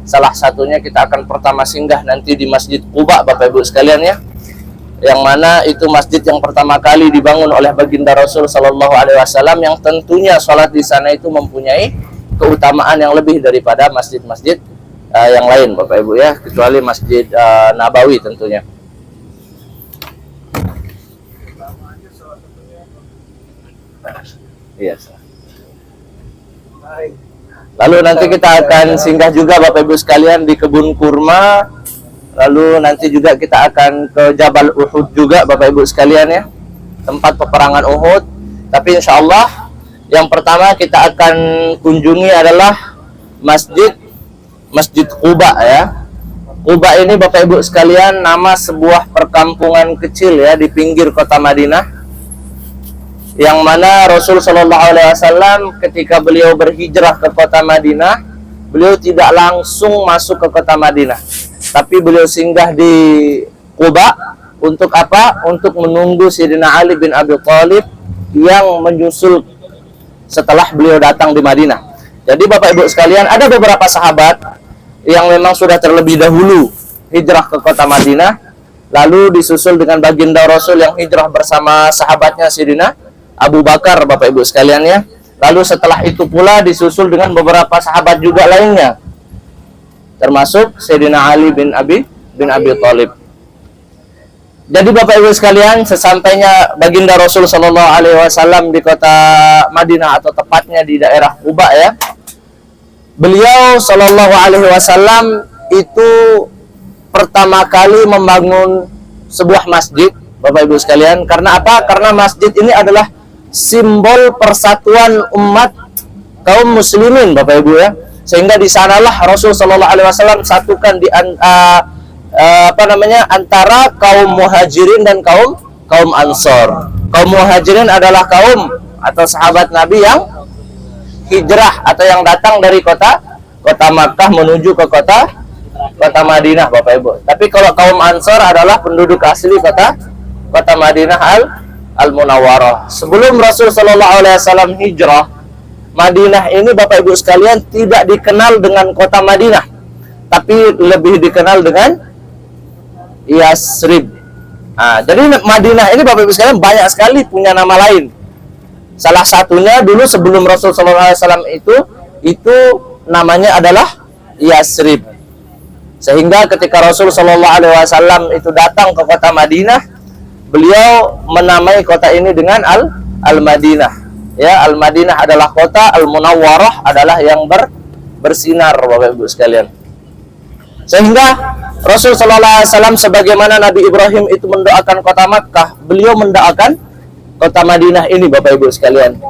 Salah satunya kita akan pertama singgah nanti di Masjid Quba, Bapak Ibu sekalian ya, yang mana itu masjid yang pertama kali dibangun oleh baginda Rasul Shallallahu Alaihi Wasallam, yang tentunya sholat di sana itu mempunyai keutamaan yang lebih daripada masjid-masjid yang lain, Bapak Ibu ya, kecuali Masjid Nabawi tentunya. Iya. Lalu nanti kita akan singgah juga Bapak Ibu sekalian di kebun kurma. Lalu nanti juga kita akan ke Jabal Uhud juga Bapak Ibu sekalian ya, tempat peperangan Uhud. Tapi insya Allah yang pertama kita akan kunjungi adalah Masjid Quba ya. Quba ini Bapak Ibu sekalian nama sebuah perkampungan kecil ya di pinggir kota Madinah, yang mana Rasul Shallallahu Alaihi Wasallam ketika beliau berhijrah ke kota Madinah, beliau tidak langsung masuk ke kota Madinah, tapi beliau singgah di Quba untuk apa? Untuk menunggu Sayyidina Ali bin Abi Thalib yang menyusul setelah beliau datang di Madinah. Jadi Bapak Ibu sekalian, ada beberapa sahabat yang memang sudah terlebih dahulu hijrah ke kota Madinah, lalu disusul dengan baginda Rasul yang hijrah bersama sahabatnya Sayyidina Abu Bakar, Bapak Ibu sekalian ya. Lalu setelah itu pula disusul dengan beberapa sahabat juga lainnya, termasuk Sayyidina Ali bin Abi Thalib. Jadi Bapak Ibu sekalian, sesampainya baginda Rasul Shallallahu Alaihi Wasallam di kota Madinah atau tepatnya di daerah Quba ya, beliau Shallallahu Alaihi Wasallam itu pertama kali membangun sebuah masjid, Bapak Ibu sekalian. Karena apa? Karena masjid ini adalah simbol persatuan umat kaum muslimin, Bapak Ibu ya. Sehingga di sanalah Rasul Shallallahu Alaihi Wasallam satukan di antara kaum muhajirin dan kaum ansor. Kaum muhajirin adalah kaum atau sahabat Nabi yang hijrah atau yang datang dari kota Makkah menuju ke kota Madinah, Bapak Ibu. Tapi kalau kaum ansor adalah penduduk asli kota Madinah Al-Munawwarah. Sebelum Rasul Shallallahu Alaihi Wasallam hijrah, Madinah ini Bapak Ibu sekalian tidak dikenal dengan kota Madinah, tapi lebih dikenal dengan Yasrib. Nah, jadi Madinah ini Bapak Ibu sekalian banyak sekali punya nama lain. Salah satunya dulu sebelum Rasul Shallallahu Alaihi Wasallam itu namanya adalah Yasrib. Sehingga ketika Rasul Shallallahu Alaihi Wasallam itu datang ke kota Madinah, beliau menamai kota ini dengan Al-Madinah. Ya, Al-Madinah adalah kota, Al-Munawwarah adalah yang bersinar, Bapak Ibu sekalian. Sehingga Rasul Sallallahu Alaihi Wasallam sebagaimana Nabi Ibrahim itu mendoakan kota Makkah, beliau mendoakan kota Madinah ini, Bapak Ibu sekalian.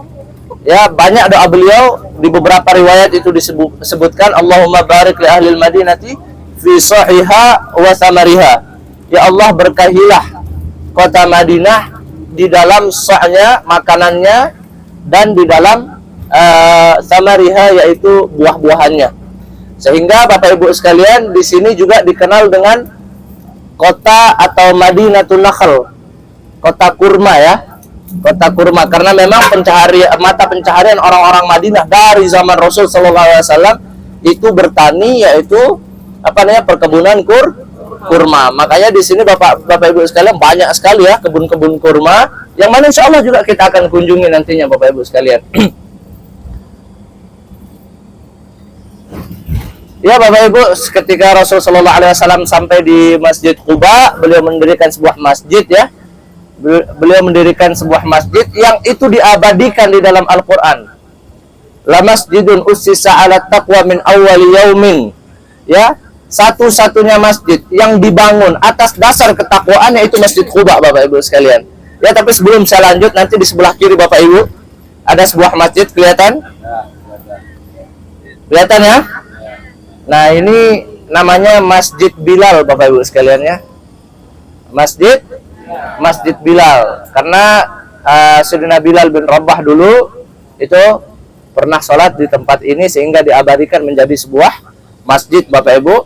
Ya, banyak doa beliau, di beberapa riwayat itu disebutkan Allahumma barik li ahlil madinati fi sahiha wa samariha. Ya Allah, berkahilah kota Madinah di dalam sahnya, makanannya, dan di dalam samariha, yaitu buah-buahannya. Sehingga Bapak Ibu sekalian, di sini juga dikenal dengan kota atau Madinatul Nakhl, kota kurma ya, kota kurma, karena memang mata pencaharian orang-orang Madinah dari zaman Rasul Sallallahu Alaihi Wasallam itu bertani, yaitu perkebunan kurma. Makanya di sini Bapak Ibu sekalian banyak sekali ya kebun-kebun kurma, yang mana insya Allah juga kita akan kunjungi nantinya, Bapak Ibu sekalian. Ya Bapak Ibu, ketika Rasul Shallallahu Alaihi Wasallam sampai di Masjid Quba, beliau mendirikan sebuah masjid ya. Beliau mendirikan sebuah masjid yang itu diabadikan di dalam Al-Quran. La masjidun ussisa ala taqwa min awwali yaumin. Ya, satu-satunya masjid yang dibangun atas dasar ketakwaan yaitu Masjid Quba, Bapak Ibu sekalian. Ya, tapi sebelum saya lanjut, nanti di sebelah kiri Bapak Ibu ada sebuah masjid, kelihatan? Kelihatan ya? Nah, ini namanya Masjid Bilal, Bapak Ibu sekalian ya. Masjid Bilal, karena Sayyidina Bilal bin Rabah dulu itu pernah sholat di tempat ini, sehingga diabadikan menjadi sebuah masjid, Bapak Ibu,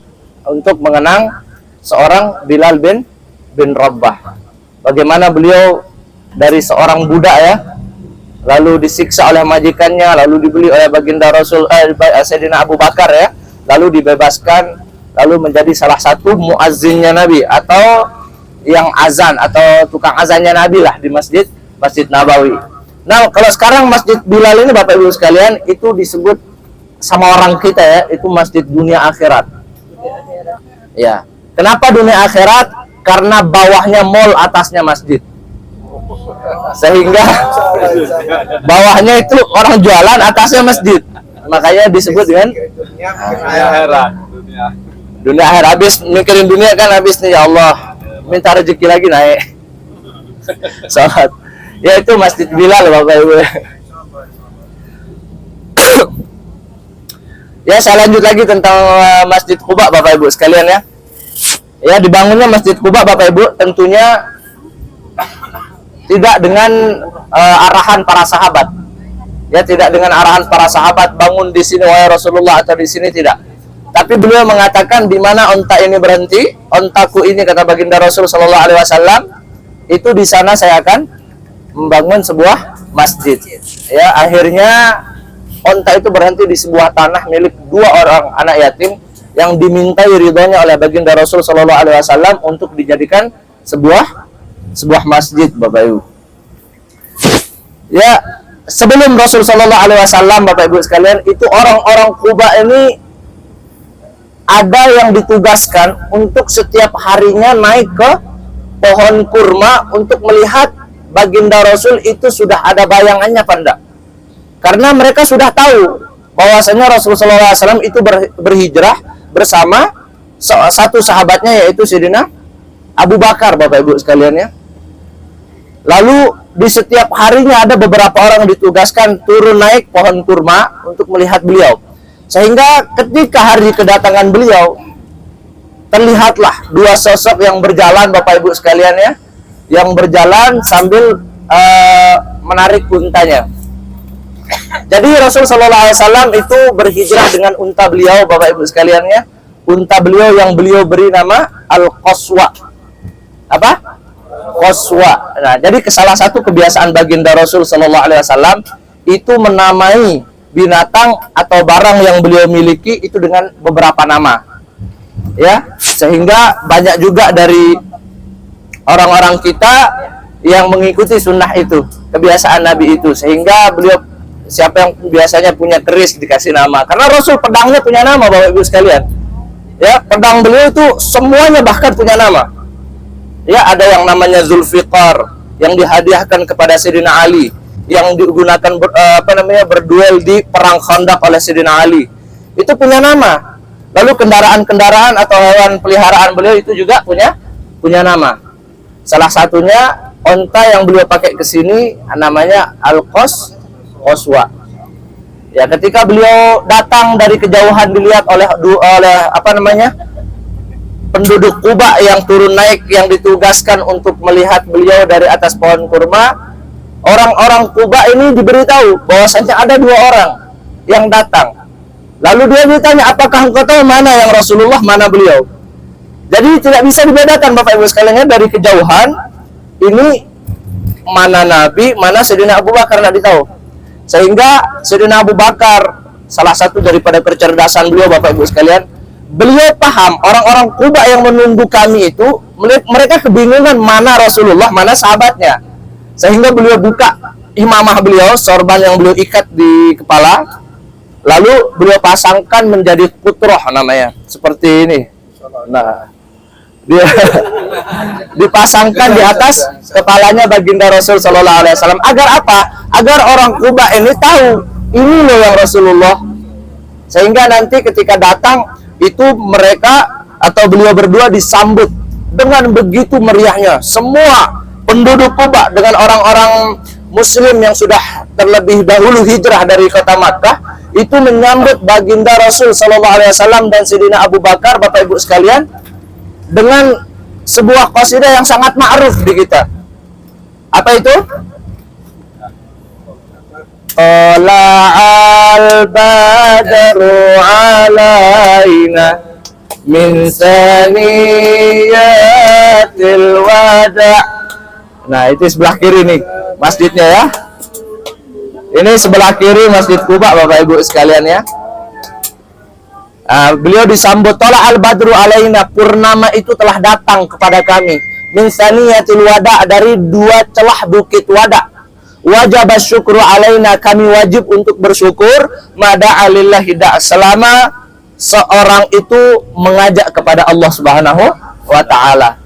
untuk mengenang seorang Bilal bin Rabah. Bagaimana beliau dari seorang budak ya, lalu disiksa oleh majikannya, lalu dibeli oleh baginda Rasul Sayyidina Abu Bakar ya, lalu dibebaskan, lalu menjadi salah satu muazzinnya Nabi atau yang azan atau tukang azannya Nabi lah di Masjid Nabawi. Nah, kalau sekarang Masjid Bilal ini Bapak Ibu sekalian itu disebut sama orang kita ya, itu masjid dunia akhirat. Ya. Kenapa dunia akhirat? Karena bawahnya mall, atasnya masjid. Sehingga bawahnya itu orang jualan, atasnya masjid. Makanya disebut dengan dunia akhirat. Dunia akhirat. Habis mikirin dunia kan habis nih, ya Allah, minta rezeki lagi naik. Salat. Ya itu Masjid Bilal Bapak Ibu. Ya, saya lanjut lagi tentang Masjid Quba Bapak Ibu sekalian ya. Ya, dibangunnya Masjid Quba Bapak Ibu tentunya tidak dengan arahan para sahabat. Ya, tidak dengan arahan para sahabat bangun di sini wahai Rasulullah atau di sini, tidak. Tapi beliau mengatakan di mana onta ini berhenti, ontaku ini kata baginda Rasul sallallahu alaihi wasallam, itu di sana saya akan membangun sebuah masjid. Ya, akhirnya onta itu berhenti di sebuah tanah milik 2 orang anak yatim yang dimintai ridhonya oleh baginda Rasul sallallahu alaihi wasallam untuk dijadikan sebuah masjid Bapak Ibu. Ya, sebelum Rasul sallallahu alaihi wasallam Bapak Ibu sekalian, itu orang-orang Quba ini ada yang ditugaskan untuk setiap harinya naik ke pohon kurma untuk melihat baginda Rasul itu sudah ada bayangannya apa enggak. Karena mereka sudah tahu bahwasanya Rasulullah SAW itu berhijrah bersama satu sahabatnya, yaitu Sayyidina Abu Bakar Bapak Ibu sekalian ya. Lalu di setiap harinya ada beberapa orang ditugaskan turun naik pohon kurma untuk melihat beliau. Sehingga ketika hari kedatangan beliau, terlihatlah 2 sosok yang berjalan Bapak Ibu sekalian ya, yang berjalan sambil menarik untanya. Jadi Rasul sallallahu alaihi wasallam itu berhijrah dengan unta beliau Bapak Ibu sekalian ya. Unta beliau yang beliau beri nama Al-Qaswa. Apa? Qaswa. Nah, jadi salah satu kebiasaan baginda Rasul sallallahu alaihi wasallam itu menamai binatang atau barang yang beliau miliki itu dengan beberapa nama. Ya, sehingga banyak juga dari orang-orang kita yang mengikuti sunnah itu, kebiasaan Nabi itu, sehingga beliau siapa yang biasanya punya keris dikasih nama, karena Rasul pedangnya punya nama Bapak Ibu sekalian. Ya, pedang beliau itu semuanya bahkan punya nama. Ya, ada yang namanya Zulfiqar yang dihadiahkan kepada Sayyidina Ali, yang digunakan berduel di perang Khandaq oleh Sayyidina Ali. Itu punya nama. Lalu kendaraan-kendaraan atau hewan peliharaan beliau itu juga punya nama. Salah satunya onta yang beliau pakai ke sini namanya Al-Qaswa. Ya, ketika beliau datang dari kejauhan dilihat oleh penduduk Quba yang turun naik, yang ditugaskan untuk melihat beliau dari atas pohon kurma. Orang-orang Quba ini diberitahu bahwasanya ada 2 orang yang datang. Lalu dia ditanya, apakah engkau tahu mana yang Rasulullah, mana beliau? Jadi tidak bisa dibedakan Bapak Ibu sekalian, dari kejauhan ini mana Nabi, mana Sayyidina Abu Bakar, tidak ditahu. Sehingga Sayyidina Abu Bakar, salah satu daripada kecerdasan beliau Bapak Ibu sekalian, beliau paham orang-orang Quba yang menunggu kami itu, mereka kebingungan mana Rasulullah, mana sahabatnya. Sehingga beliau buka imamah beliau, sorban yang beliau ikat di kepala, lalu beliau pasangkan menjadi kutroh namanya, seperti ini. Nah, dia dipasangkan di atas kepalanya baginda Rasul sallallahu alaihi wasallam. Agar apa? Agar orang Quba ini tahu ini loh yang Rasulullah. Sehingga nanti ketika datang itu mereka atau beliau berdua disambut dengan begitu meriahnya. Semua penduduk Quba dengan orang-orang Muslim yang sudah terlebih dahulu hijrah dari kota Makkah itu menyambut baginda Rasul sallallahu alaihi wasallam dan Sayyidina Abu Bakar Bapak Ibu sekalian dengan sebuah qasidah yang sangat ma'ruf di kita. Apa itu? Tala'al badru alaina min saniyatil wada'. Nah, itu sebelah kiri nih masjidnya ya. Ini sebelah kiri Masjid Quba Bapak Ibu sekalian ya. Beliau disambut, tola al-badru alaina, purnama itu telah datang kepada kami, min saniyatil wada, dari dua celah bukit wada. Wajib syukru alaina, kami wajib untuk bersyukur, mada alillahi da, selama seorang itu mengajak kepada Allah Subhanahu wa ta'ala.